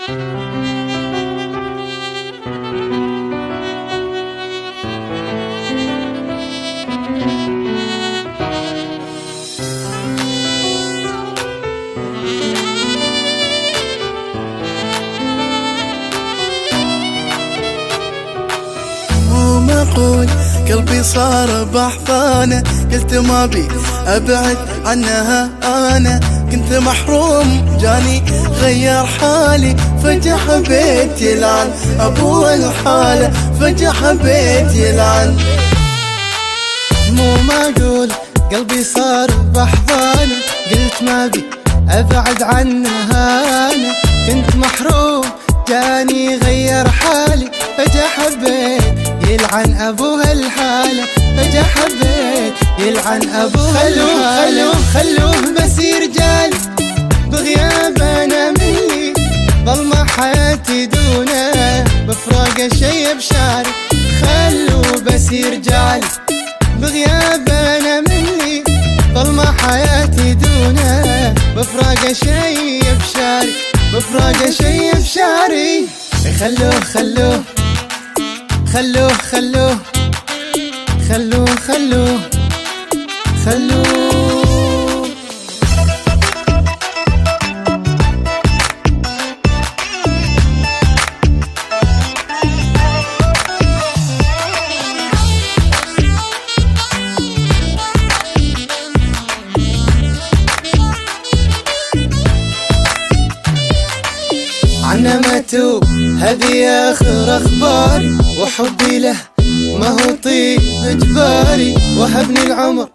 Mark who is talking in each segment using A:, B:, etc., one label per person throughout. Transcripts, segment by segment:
A: معقول قلبي صار بأحضانه، قلت ما بي أبعد عنها، أنا كنت محروم جاني غير حالي، فجأة حبيت يلعن أبو الحالة، فجأة حبيت يلعن.
B: مو معقول قلبي صار بأحضانه، قلت ما بي أبعد عنها، أنا كنت محروم جاني غير حالي، فجأة حبيت يلعن أبوها الحالة، فجأة حبيت يلعن أبوها الحالة. خلوه بس يرجال بغياب أنا مني، ظلمة حياتي دونه بفراق شي بشاري. خلوه بس يرجال بغياب أنا مني، ظلمة حياتي دونه بفراق شي بشاري، بفراق شي بشاري. خلوه خلوه خلوه خلوه خلوه خلوه خلوه. عنا ماتوب هذي آخر أخباري، وحبي له ما هو طيب إجباري، وهبني العمر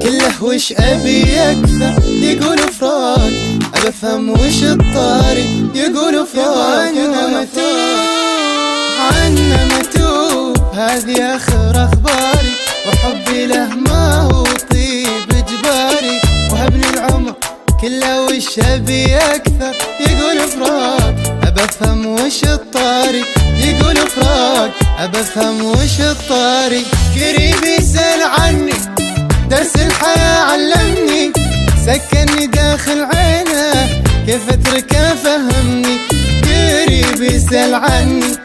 B: كله وش أبي أكثر. يقولوا فراق أبى أفهم وش الطاري، يقولوا فراق عنا ماتوب، عنا ماتوب هذي آخر أخباري، وحبي له ما هو طيب إجباري، وهبني العمر كله وش أبي أكثر. يقولوا فراق أبى أفهم وش الطاري، يقولوا فراق أبى أفهم وش الطاري. قريب يسأل عني درس الحياة علمني، سكنني داخل عينه كيف أتركه فهمني. قريب يسأل عني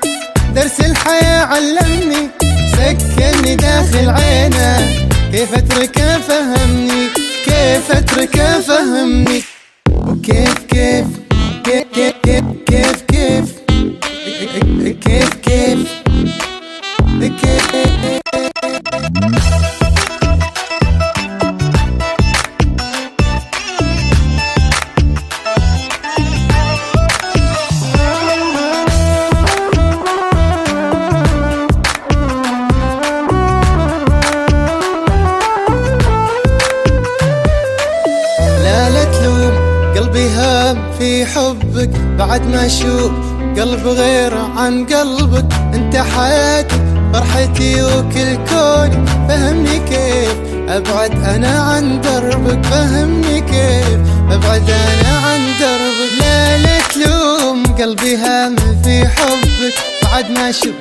B: درس الحياة علمني، سكنني داخل عينه كيف أتركه فهمني، كيف أتركه فهمني. وكيف كيف كيف كيف كيف كيف كيف كيف كيف. قلبي هام في حبك بعد ما اشوف قلب غير عن قلبك. انت حياتي فرحتي وكل كوني، فهمني كيف ابعد انا عن دربك، فهمني كيف ابعد انا عن دربك. لا تلوم قلبي هام في حبك بعد ما اشوف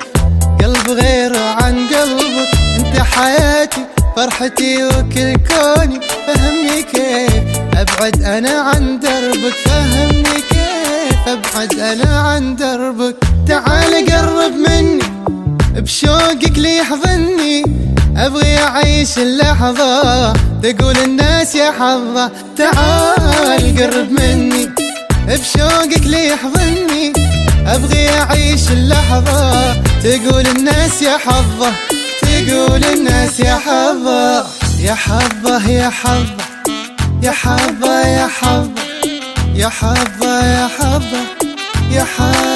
B: قلب غير عن قلبك. انت حياتي فرحتي وكل كوني، فهمني كيف ابعد انا عن دربك، فهمني كيف ابعد انا عن دربك. تعال قرب مني بشوقك لي يحضني، ابغي اعيش اللحظة تقول الناس يا حظة. تعال قرب مني بشوقك لي يحضني، ابغي اعيش اللحظة تقول الناس يا حظة، تقول الناس يا حظة. يا حظة يا حظة يا حظة يا حظة يا حظة يا حظة يا حظة.